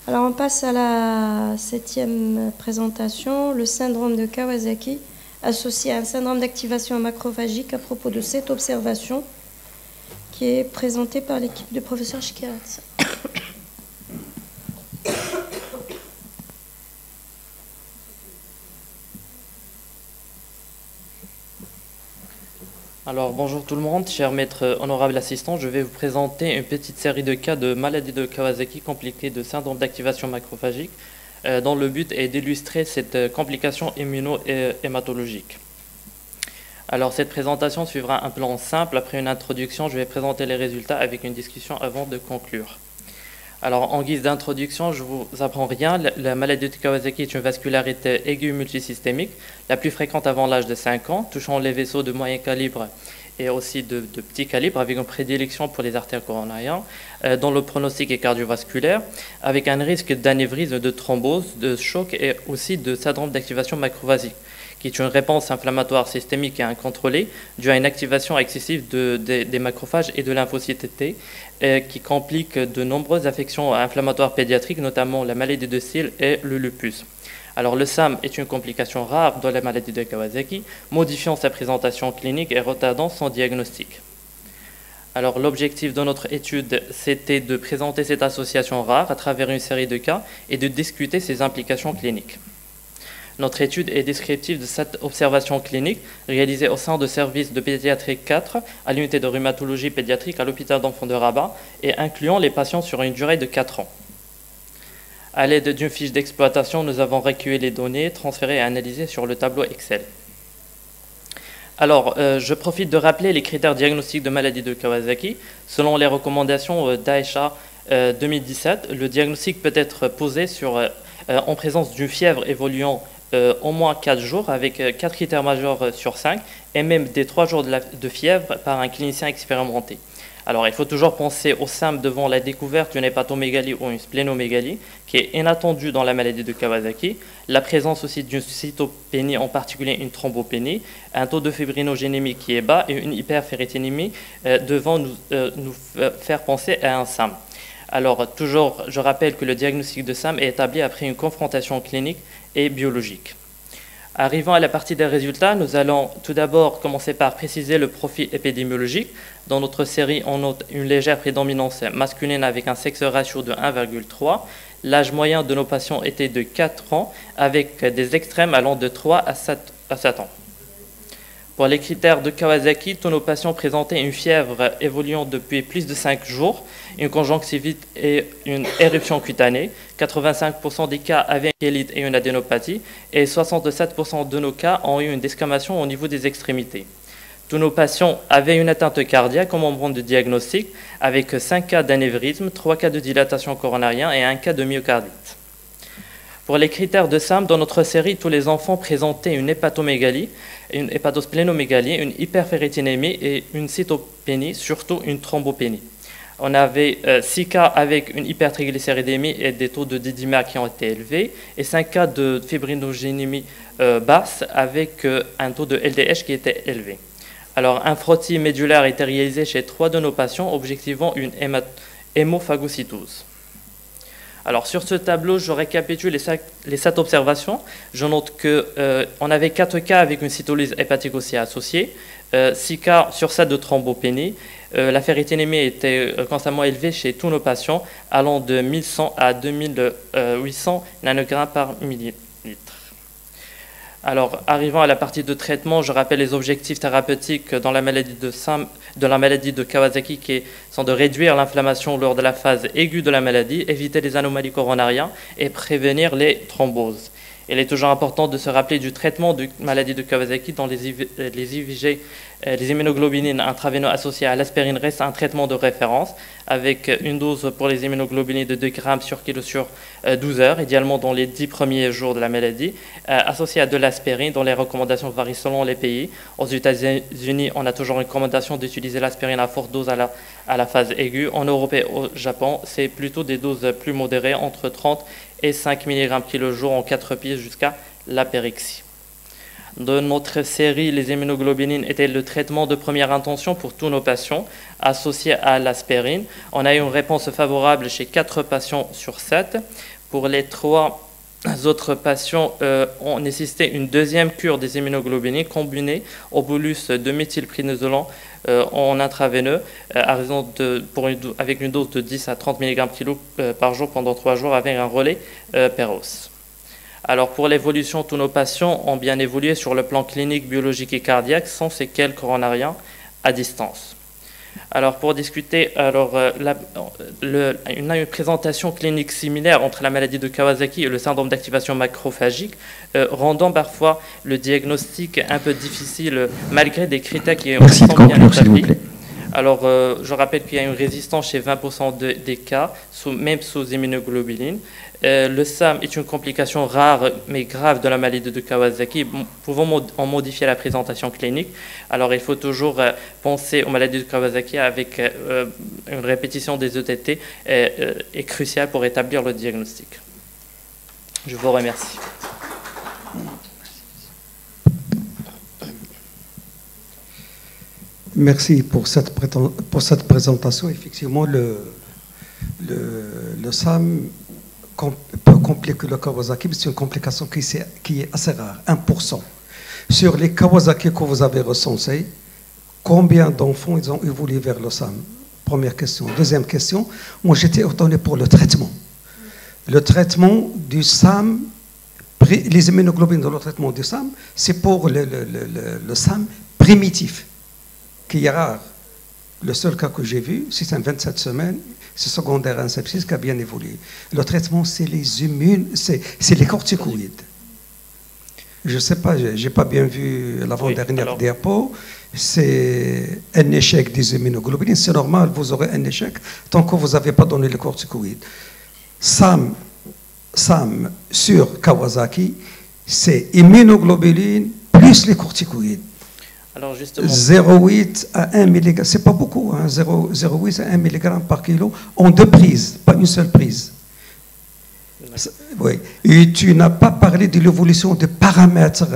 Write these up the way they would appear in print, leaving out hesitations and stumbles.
Alors on passe à la 7e présentation, le syndrome de Kawasaki, associé à un syndrome d'activation macrophagique à propos de cette observation, qui est présentée par l'équipe du professeur Shkiratz. Alors bonjour tout le monde, cher maître honorable assistant, je vais vous présenter une petite série de cas de maladie de Kawasaki compliquée de syndrome d'activation macrophagique dont le but est d'illustrer cette complication immuno-hématologique. Alors cette présentation suivra un plan simple. Après une introduction, je vais présenter les résultats avec une discussion avant de conclure. Alors en guise d'introduction, je ne vous apprends rien. La maladie de Kawasaki est une vascularité aiguë multisystémique, la plus fréquente avant l'âge de 5 ans, touchant les vaisseaux de moyen calibre et aussi de petit calibre, avec une prédilection pour les artères coronariennes, dont le pronostic est cardiovasculaire, avec un risque d'anévrisme, de thrombose, de choc et aussi de syndrome d'activation macrophasique, qui est une réponse inflammatoire systémique et incontrôlée due à une activation excessive des macrophages et de lymphocytes T, qui complique de nombreuses affections inflammatoires pédiatriques, notamment la maladie de Steel et le lupus. Alors le SAM est une complication rare de la maladie de Kawasaki, modifiant sa présentation clinique et retardant son diagnostic. Alors l'objectif de notre étude, c'était de présenter cette association rare à travers une série de cas et de discuter ses implications cliniques. Notre étude est descriptive de cette observation clinique réalisée au sein de service de pédiatrie 4 à l'unité de rhumatologie pédiatrique à l'hôpital d'enfants de Rabat et incluant les patients sur une durée de 4 ans. À l'aide d'une fiche d'exploitation, nous avons recueilli les données, transférées et analysées sur le tableau Excel. Alors, je profite de rappeler les critères diagnostiques de maladie de Kawasaki. Selon les recommandations d'AESHA 2017, le diagnostic peut être posé en présence d'une fièvre évoluant au moins 4 jours avec 4 critères majeurs sur 5 et même des 3 jours de fièvre par un clinicien expérimenté. Alors, il faut toujours penser au SAM devant la découverte d'une hépatomégalie ou une splénomégalie, qui est inattendue dans la maladie de Kawasaki, la présence aussi d'une cytopénie, en particulier une thrombopénie, un taux de fibrinogénémie qui est bas et une hyperféritinémie devant nous faire penser à un SAM. Alors, toujours, je rappelle que le diagnostic de SAM est établi après une confrontation clinique et biologique. Arrivant à la partie des résultats, nous allons tout d'abord commencer par préciser le profil épidémiologique. Dans notre série, on note une légère prédominance masculine avec un sexe ratio de 1,3. L'âge moyen de nos patients était de 4 ans, avec des extrêmes allant de 3 à 7 ans. Pour les critères de Kawasaki, tous nos patients présentaient une fièvre évoluant depuis plus de 5 jours, une conjonctivite et une éruption cutanée. 85% des cas avaient une chélite et une adénopathie, et 67% de nos cas ont eu une desquamation au niveau des extrémités. Tous nos patients avaient une atteinte cardiaque au moment de diagnostic, avec 5 cas d'anévrisme, 3 cas de dilatation coronarienne et 1 cas de myocardite. Pour les critères de SAM, dans notre série, tous les enfants présentaient une hépatomégalie, une hépatosplénomégalie, une hyperféritinémie et une cytopénie, surtout une thrombopénie. On avait 6 cas avec une hypertriglycéridémie et des taux de didymère qui ont été élevés, et 5 cas de fibrinogénémie basse avec un taux de LDH qui était élevé. Alors, un frottis médulaire a été réalisé chez 3 de nos patients, objectivant une hémophagocytose. Alors, sur ce tableau, je récapitule les 7 observations. Je note qu'on avait 4 cas avec une cytolyse hépatique aussi associée, 6 cas sur 7 de thrombopénie. La ferritinémie était constamment élevée chez tous nos patients, allant de 1100 à 2800 nanogrammes par millilitre. Alors, arrivant à la partie de traitement, je rappelle les objectifs thérapeutiques dans la maladie de Kawasaki qui sont de réduire l'inflammation lors de la phase aiguë de la maladie, éviter les anomalies coronariennes et prévenir les thromboses. Il est toujours important de se rappeler du traitement de maladie de Kawasaki dans les IVG. Les immunoglobulines intraveineuses associées à l'aspirine restent un traitement de référence avec une dose pour les immunoglobulines de 2 grammes sur kilo sur 12 heures, idéalement dans les 10 premiers jours de la maladie, associée à de l'aspirine dont les recommandations varient selon les pays. Aux États-Unis, on a toujours une recommandation d'utiliser l'aspirine à forte dose à la phase aiguë. En Europe et au Japon, c'est plutôt des doses plus modérées, entre 30 et 5 mg kg jour en 4 pieds jusqu'à l'apérixie. De notre série, les immunoglobulines étaient le traitement de première intention pour tous nos patients associés à l'aspirine. On a eu une réponse favorable chez 4 patients sur 7. Pour les 3 autres patients ont nécessité une deuxième cure des immunoglobulines combinée au bolus de méthylprénisolone en intraveineux avec une dose de 10 à 30 mg kg par jour pendant 3 jours avec un relais Péros. Alors pour l'évolution, tous nos patients ont bien évolué sur le plan clinique, biologique et cardiaque sans séquelles coronariennes à distance. Alors pour discuter, on a une présentation clinique similaire entre la maladie de Kawasaki et le syndrome d'activation macrophagique, rendant parfois le diagnostic un peu difficile malgré des critères qui sont bien établis. Alors, je rappelle qu'il y a une résistance chez 20% des cas, même sous immunoglobulines. Le SAM est une complication rare mais grave de la maladie de Kawasaki. Pouvons en modifier la présentation clinique. Alors, il faut toujours penser aux maladies de Kawasaki avec une répétition des ETT est cruciale pour établir le diagnostic. Je vous remercie. Merci pour cette présentation. Effectivement, le SAM peut compliquer le Kawasaki, mais c'est une complication qui est assez rare, 1%. Sur les Kawasaki que vous avez recensés, combien d'enfants ils ont évolué vers le SAM? Première question. Deuxième question, moi j'étais étonné pour le traitement. Le traitement du SAM, les immunoglobulines dans le traitement du SAM, c'est pour le SAM primitif, qui est rare. Le seul cas que j'ai vu, c'est un 27 semaines, c'est secondaire à un sepsis qui a bien évolué. Le traitement, c'est les corticoïdes. Je ne sais pas, je n'ai pas bien vu l'avant-dernière diapo. C'est un échec des immunoglobulines. C'est normal, vous aurez un échec tant que vous n'avez pas donné les corticoïdes. SAM sur Kawasaki, c'est immunoglobulines plus les corticoïdes. Alors justement, 0,8 à 1 mg, c'est pas beaucoup, hein, 0,8 à 1 mg par kilo en 2 prises, pas une seule prise. Oui. Et tu n'as pas parlé de l'évolution des paramètres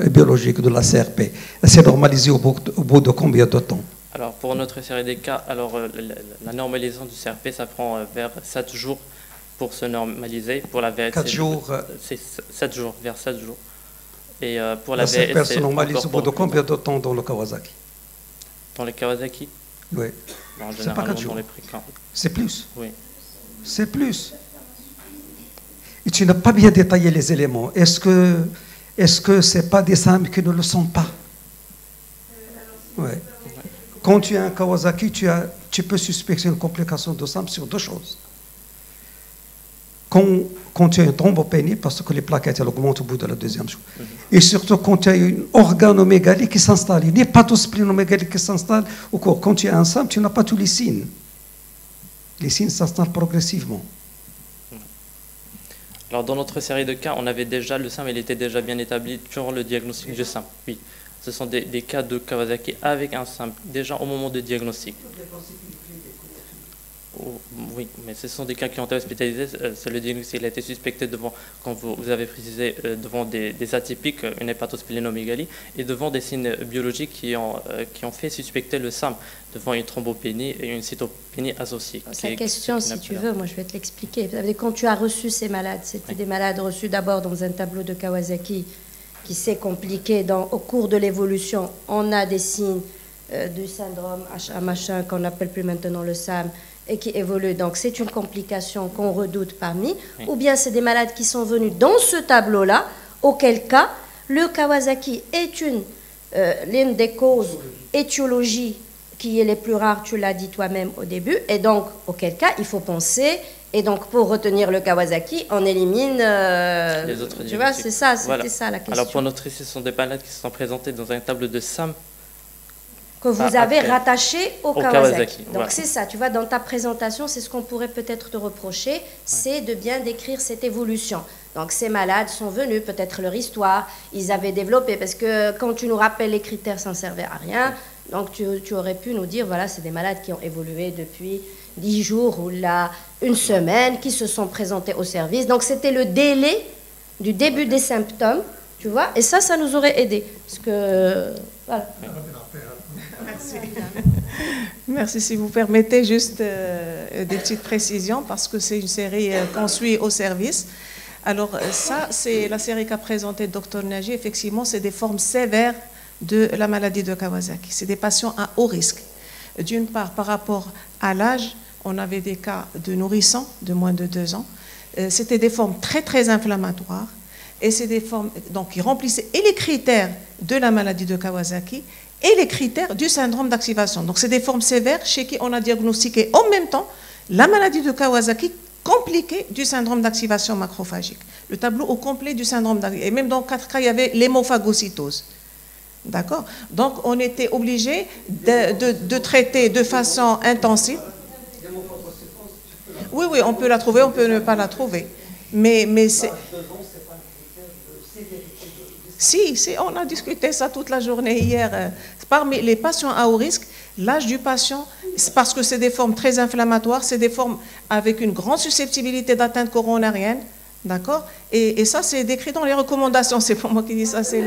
biologiques de la CRP. C'est normalisé au bout de combien de temps? Alors pour notre série des cas, la normalisation du CRP, ça prend vers 7 jours pour se normaliser. Pour la VLC, 4 jours. C'est 7 jours, vers 7 jours. Et pour la CRP VLC, se normalise au bout de combien de temps dans le Kawasaki? Dans les Kawasaki? Oui. En c'est pas 4 jours. C'est plus. Oui. C'est plus. Et tu n'as pas bien détaillé les éléments. Est-ce que ce n'est pas des SAM qui ne le sont pas? Oui. Quand tu as un Kawasaki, tu peux suspecter une complication de SAM sur 2 choses. Quand tu as une thrombopénie, parce que les plaquettes elles augmentent au bout de la 2e jour. Et surtout quand tu as une organomégalie qui s'installe, une hépatosplénomégalie qui s'installe au cours. Quand tu as un SAM, tu n'as pas tous les signes. Les signes s'installent progressivement. Alors dans notre série de cas, on avait déjà le SAM, il était déjà bien établi durant le diagnostic du SAM. Oui, ce sont des cas de Kawasaki avec un SAM, déjà au moment du diagnostic. Oui, mais ce sont des cas qui ont été hospitalisés. C'est le diagnostic, il a été suspecté devant, comme vous avez précisé, devant des atypiques, une hépatosplénomégalie, et devant des signes biologiques qui ont fait suspecter le SAM, devant une thrombopénie et une cytopénie associée. Sa question, si tu veux, moi je vais te l'expliquer. Quand tu as reçu ces malades, c'était des malades reçus d'abord dans un tableau de Kawasaki qui s'est compliqué au cours de l'évolution. On a des signes du syndrome HA machin qu'on n'appelle plus maintenant le SAM, et qui évolue. Donc, c'est une complication qu'on redoute parmi. Oui. Ou bien, c'est des malades qui sont venus dans ce tableau-là, auquel cas, le Kawasaki est l'une des causes étiologie qui est les plus rares, tu l'as dit toi-même au début, et donc, auquel cas, il faut penser, et donc, pour retenir le Kawasaki, on élimine... les autres. Tu vois, c'est ça, c'était ça la question. Alors, pour notre ici, ce sont des malades qui se sont présentés dans un tableau de SAM, que vous avez rattaché au Kawasaki. Donc voilà. C'est ça, tu vois, dans ta présentation, c'est ce qu'on pourrait peut-être te reprocher, c'est de bien décrire cette évolution. Donc ces malades sont venus, peut-être leur histoire, ils avaient développé, parce que quand tu nous rappelles les critères, ça ne servait à rien, donc tu aurais pu nous dire, voilà, c'est des malades qui ont évolué depuis 10 jours ou là, une semaine, qui se sont présentés au service. Donc c'était le délai du début des symptômes Tu vois? Et ça nous aurait aidé. Parce que, voilà. Merci. Merci. Si vous permettez juste des petites précisions, parce que c'est une série qu'on suit au service. Alors ça, c'est la série qu'a présentée le Dr Naji. Effectivement, c'est des formes sévères de la maladie de Kawasaki. C'est des patients à haut risque. D'une part, par rapport à l'âge, on avait des cas de nourrissons de moins de 2 ans. C'était des formes très, très inflammatoires. Et c'est des formes donc, qui remplissaient et les critères de la maladie de Kawasaki et les critères du syndrome d'activation. Donc, c'est des formes sévères chez qui on a diagnostiqué en même temps la maladie de Kawasaki compliquée du syndrome d'activation macrophagique. Le tableau au complet du syndrome d'activation. Et même dans 4 cas, il y avait l'hémophagocytose. D'accord? Donc, on était obligé de traiter de façon intensive. Oui, oui, on peut la trouver, on peut ne pas la trouver. Mais c'est... Si, on a discuté ça toute la journée hier. Parmi les patients à haut risque, l'âge du patient, parce que c'est des formes très inflammatoires, c'est des formes avec une grande susceptibilité d'atteinte coronarienne, d'accord? Et ça, c'est décrit dans les recommandations. C'est pas moi qui dis ça, c'est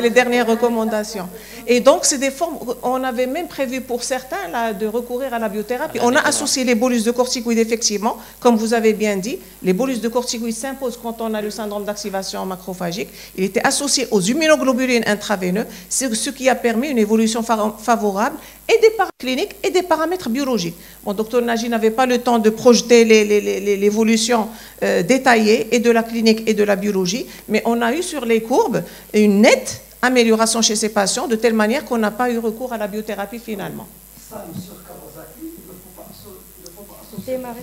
les dernières recommandations. Et donc, c'est des formes, on avait même prévu pour certains là, de recourir à la biothérapie. On a associé les bolus de corticoïdes, effectivement, comme vous avez bien dit. Les bolus de corticoïdes s'imposent quand on a le syndrome d'activation macrophagique. Il était associé aux immunoglobulines intraveineux, c'est ce qui a permis une évolution favorable et des paramètres cliniques et des paramètres biologiques. Bon, Dr Naji n'avait pas le temps de projeter l'évolution détaillée et de la clinique et de la biologie, mais on a eu sur les courbes une nette amélioration chez ces patients, de telle manière qu'on n'a pas eu recours à la biothérapie finalement. Ça, monsieur Kawasaki, il ne faut pas associer Démarrer.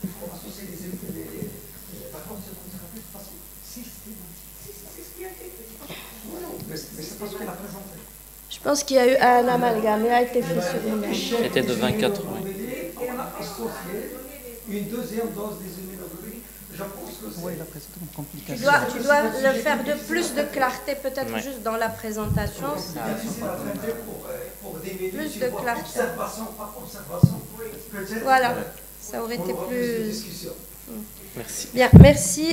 il faut associer la corticothérapie de façon systématique. Mais c'est parce qu'elle a présenté. Je pense qu'il y a eu un amalgame, il a été fait sur une... C'était de 24, oui. Et on a associé une deuxième dose des immunoglobulines. Je pense que c'est... Oui, la présentation une complication. Tu dois le faire de plus de clarté, peut-être juste dans la présentation. Plus de clarté. Voilà, ça aurait été plus... Merci. Bien, merci.